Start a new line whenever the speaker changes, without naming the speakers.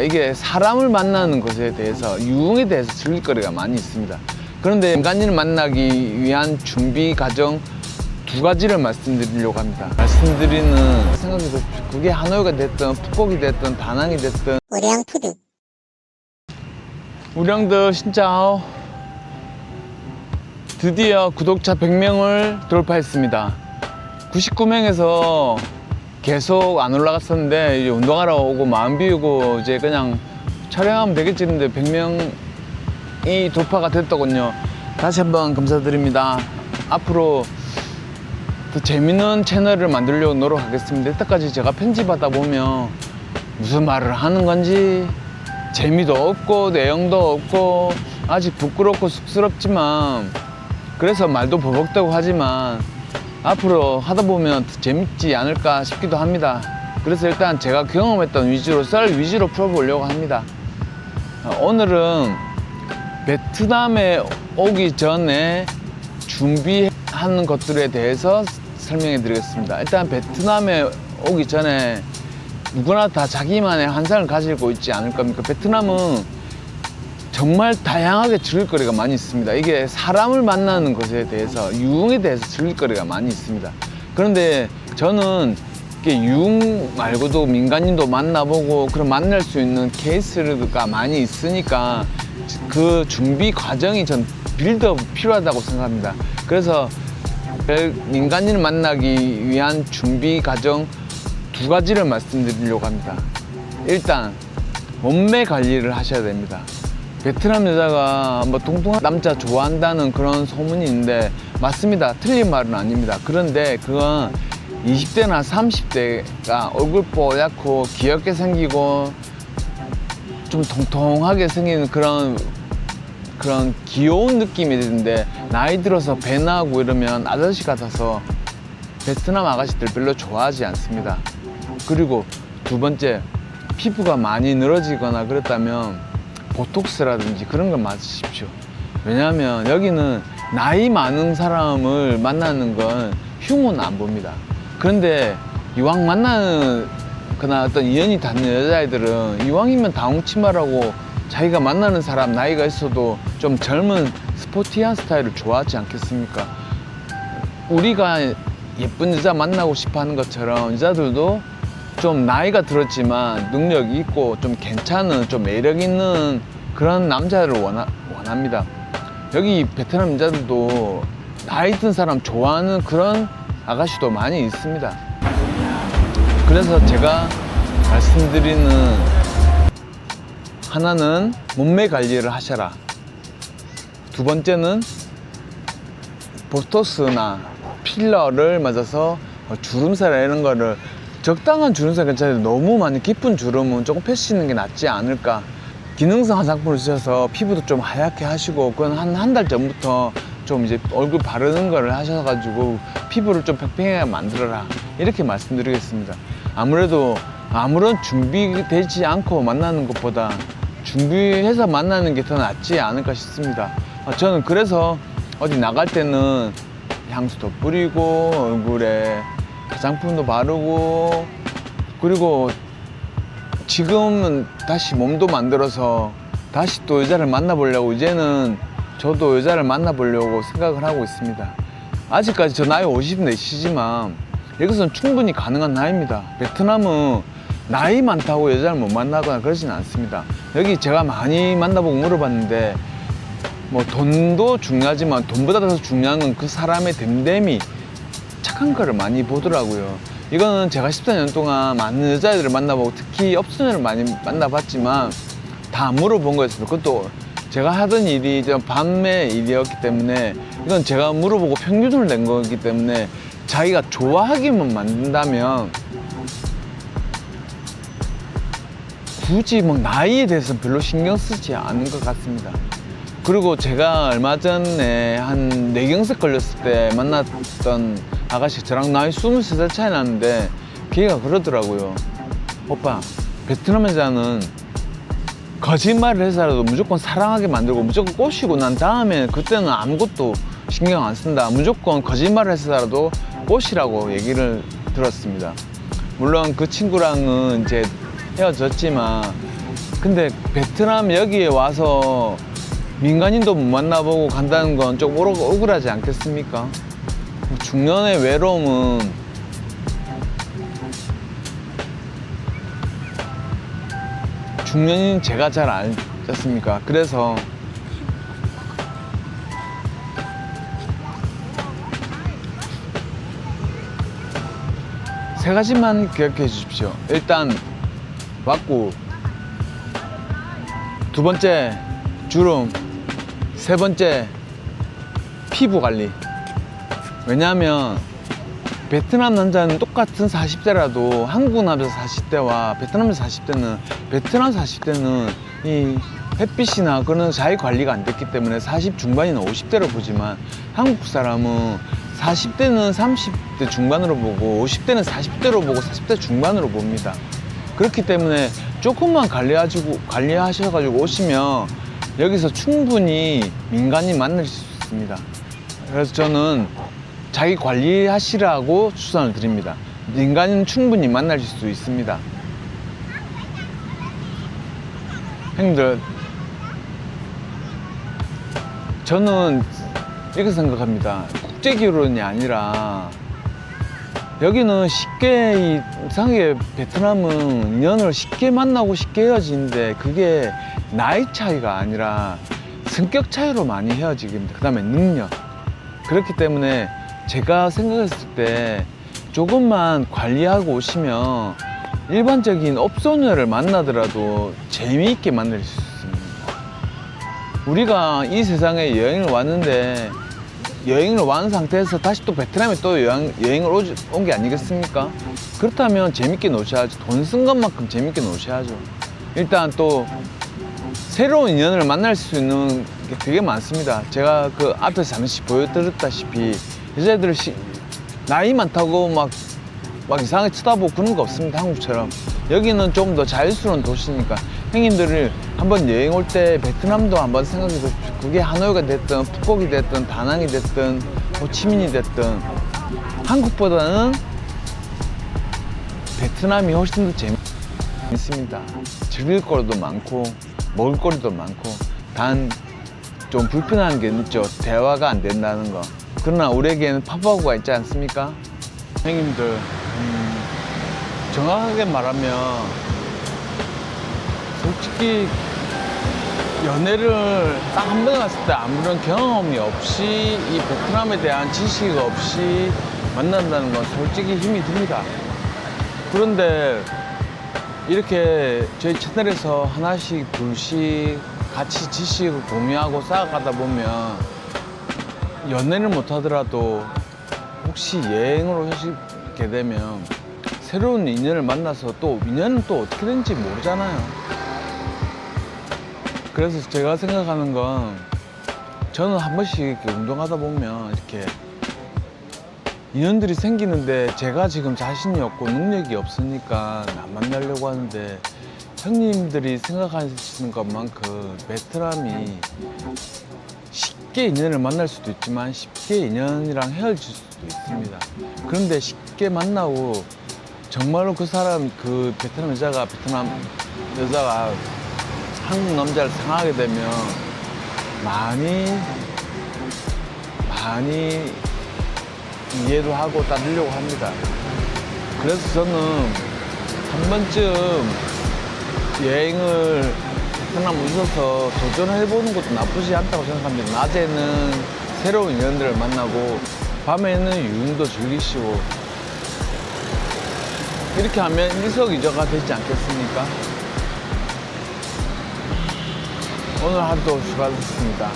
이게 사람을 만나는 것에 대해서 유흥에 대해서 즐길 거리가 많이 있습니다. 그런데 민간인을 만나기 위한 준비 과정 두 가지를 말씀드리려고 합니다. 말씀드리는 생각해서 그게 하노이가 됐든 푸꾸옥이 됐든 다낭이 됐든
우량푸드
우량드 신짜오 드디어 구독자 100명을 돌파했습니다. 99명에서 계속 안 올라갔었는데 이제 운동하러 오고 마음 비우고 이제 그냥 촬영하면 되겠지 했는데 100명이 돌파가 됐더군요. 다시 한번 감사드립니다. 앞으로 더 재밌는 채널을 만들려고 노력하겠습니다. 이때까지 제가 편집하다 보면 무슨 말을 하는 건지 재미도 없고 내용도 없고 아직 부끄럽고 쑥스럽지만 그래서 말도 버벅대고 하지만 앞으로 하다 보면 더 재밌지 않을까 싶기도 합니다. 그래서 일단 제가 경험했던 위주로 썰 위주로 풀어보려고 합니다. 오늘은 베트남에 오기 전에 준비하는 것들에 대해서 설명해 드리겠습니다. 일단 베트남에 오기 전에 누구나 다 자기만의 환상을 가지고 있지 않을 겁니까? 베트남은 정말 다양하게 즐길 거리가 많이 있습니다. 이게 사람을 만나는 것에 대해서 유흥에 대해서 즐길 거리가 많이 있습니다. 그런데 저는 이게 유흥 말고도 민간인도 만나보고 그런 만날 수 있는 케이스가 많이 있으니까 그 준비 과정이 전 빌드업 필요하다고 생각합니다. 그래서 민간인을 만나기 위한 준비 과정 두 가지를 말씀드리려고 합니다. 일단 몸매 관리를 하셔야 됩니다. 베트남 여자가 뭐 통통한 남자 좋아한다는 그런 소문이 있는데 맞습니다. 틀린 말은 아닙니다. 그런데 그건 20대나 30대가 얼굴 뽀얗고 귀엽게 생기고 좀 통통하게 생기는 그런 귀여운 느낌이 드는데 나이 들어서 배 나오고 이러면 아저씨 같아서 베트남 아가씨들 별로 좋아하지 않습니다. 그리고 두 번째, 피부가 많이 늘어지거나 그랬다면 보톡스라든지 그런 걸 맞으십시오. 왜냐하면 여기는 나이 많은 사람을 만나는 건 흉은 안 봅니다. 그런데 이왕 만나는 그나 어떤 인연이 닿는 여자애들은 이왕이면 다홍치마라고 자기가 만나는 사람 나이가 있어도 좀 젊은 스포티한 스타일을 좋아하지 않겠습니까? 우리가 예쁜 여자 만나고 싶어 하는 것처럼 여자들도 좀 나이가 들었지만 능력이 있고 좀 괜찮은 좀 매력 있는 그런 남자를 원합니다. 여기 베트남 여자들도 나이 든 사람 좋아하는 그런 아가씨도 많이 있습니다. 그래서 제가 말씀드리는 하나는 몸매 관리를 하셔라. 두 번째는 보톡스나 필러를 맞아서 주름살 이런 거를 적당한 주름살 괜찮아요. 너무 많이 깊은 주름은 조금 펴시는 게 낫지 않을까. 기능성 화장품을 쓰셔서 피부도 좀 하얗게 하시고 그건 한 달 전부터 좀 이제 얼굴 바르는 거를 하셔가지고 피부를 좀 팽팽하게 만들어라 이렇게 말씀드리겠습니다. 아무래도 아무런 준비되지 않고 만나는 것보다 준비해서 만나는 게 더 낫지 않을까 싶습니다. 저는 그래서 어디 나갈 때는 향수도 뿌리고 얼굴에 화장품도 바르고 그리고 지금은 다시 몸도 만들어서 다시 또 여자를 만나보려고 이제는 저도 여자를 만나보려고 생각을 하고 있습니다. 아직까지 저 나이 54시지만 여기서는 충분히 가능한 나이입니다. 베트남은 나이 많다고 여자를 못 만나거나 그러진 않습니다. 여기 제가 많이 만나보고 물어봤는데 뭐 돈도 중요하지만 돈보다 더 중요한 건 그 사람의 됨됨이 착한 거를 많이 보더라고요. 이거는 제가 14년 동안 많은 여자애들을 만나보고 특히 업소녀를 많이 만나봤지만 다 물어본 거였습니다. 그것도 제가 하던 일이 좀 밤의 일이었기 때문에 이건 제가 물어보고 평균을 낸 거기 때문에 자기가 좋아하기만 만든다면 굳이 뭐 나이에 대해서는 별로 신경 쓰지 않은 것 같습니다. 그리고 제가 얼마 전에 한 뇌경색 걸렸을 때 만났던 아가씨 저랑 나이 23살 차이 나는데 걔가 그러더라고요. 오빠, 베트남 여자는 거짓말을 해서라도 무조건 사랑하게 만들고 무조건 꼬시고 난 다음에 그때는 아무것도 신경 안 쓴다. 무조건 거짓말을 해서라도 꼬시라고 얘기를 들었습니다. 물론 그 친구랑은 이제 헤어졌지만 근데 베트남 여기에 와서 민간인도 못 만나보고 간다는 건 좀 억울하지 않겠습니까? 중년의 외로움은 중년인 제가 잘 알지 않습니까? 그래서 세 가지만 기억해 주십시오. 일단 왔고, 두 번째 주름, 세 번째 피부 관리. 왜냐하면 베트남 남자는 똑같은 40대라도 한국 남자 40대와 베트남 남자 40대는 베트남 40대는 이 햇빛이나 그런 자기 관리가 안 됐기 때문에 40 중반이나 50대로 보지만 한국 사람은 40대는 30대 중반으로 보고 50대는 40대로 보고 40대 중반으로 봅니다. 그렇기 때문에 조금만 관리하셔가지고 오시면 여기서 충분히 민간인 만날 수 있습니다. 그래서 저는 자기 관리하시라고 추천을 드립니다. 민간인 충분히 만나실 수 있습니다. 형님들, 저는 이렇게 생각합니다. 국제 결혼이 아니라 여기는 쉽게 이상하게 베트남은 인연을 쉽게 만나고 쉽게 헤어지는데 그게 나이 차이가 아니라 성격 차이로 많이 헤어지기입니다. 그 다음에 능력. 그렇기 때문에 제가 생각했을 때 조금만 관리하고 오시면 일반적인 업소녀를 만나더라도 재미있게 만날 수 있습니다. 우리가 이 세상에 여행을 왔는데 여행을 완 상태에서 다시 또 베트남에 또 여행을 온 게 아니겠습니까? 그렇다면 재밌게 노셔야죠. 돈 쓴 것만큼 재밌게 노셔야죠. 일단 또 새로운 인연을 만날 수 있는 게 되게 많습니다. 제가 그 앞에서 잠시 보여드렸다시피 여자애들 나이 많다고 막 이상하게 쳐다보고 그런 거 없습니다. 한국처럼. 여기는 좀 더 자유스러운 도시니까 형님들을 한번 여행 올 때 베트남도 한번 생각해 보십시오. 그게 하노이가 됐든 푸꾸옥이 됐든 다낭이 됐든 호치민이 됐든 한국보다는 베트남이 훨씬 더 재밌습니다. 즐길 거리도 많고 먹을 거리도 많고 단 좀 불편한 게 있죠. 대화가 안 된다는 거. 그러나 우리에게는 팝업가 있지 않습니까? 형님들, 정확하게 말하면 솔직히 연애를 딱 한 번에 갔을 때 아무런 경험이 없이 이 베트남에 대한 지식 없이 만난다는 건 솔직히 힘이 듭니다. 그런데 이렇게 저희 채널에서 하나씩 둘씩 같이 지식을 공유하고 쌓아가다 보면 연애를 못 하더라도 혹시 여행을 오시게 되면 새로운 인연을 만나서 또 인연은 또 어떻게 되는지 모르잖아요. 그래서 제가 생각하는 건 저는 한 번씩 이렇게 운동하다 보면 이렇게 인연들이 생기는데 제가 지금 자신이 없고 능력이 없으니까 안 만나려고 하는데 형님들이 생각하시는 것만큼 베트남이 쉽게 인연을 만날 수도 있지만 쉽게 인연이랑 헤어질 수도 있습니다. 그런데 쉽게 만나고 정말로 그 사람, 그 베트남 여자가 한국 남자를 상하게 되면 많이 이해도 하고 따르려고 합니다. 그래서 저는 한 번쯤 여행을 베트남 오셔서 도전해보는 것도 나쁘지 않다고 생각합니다. 낮에는 새로운 인연들을 만나고 밤에는 유흥도 즐기시고 이렇게 하면 일석이조가 되지 않겠습니까? 오늘 하루도 수고하셨습니다.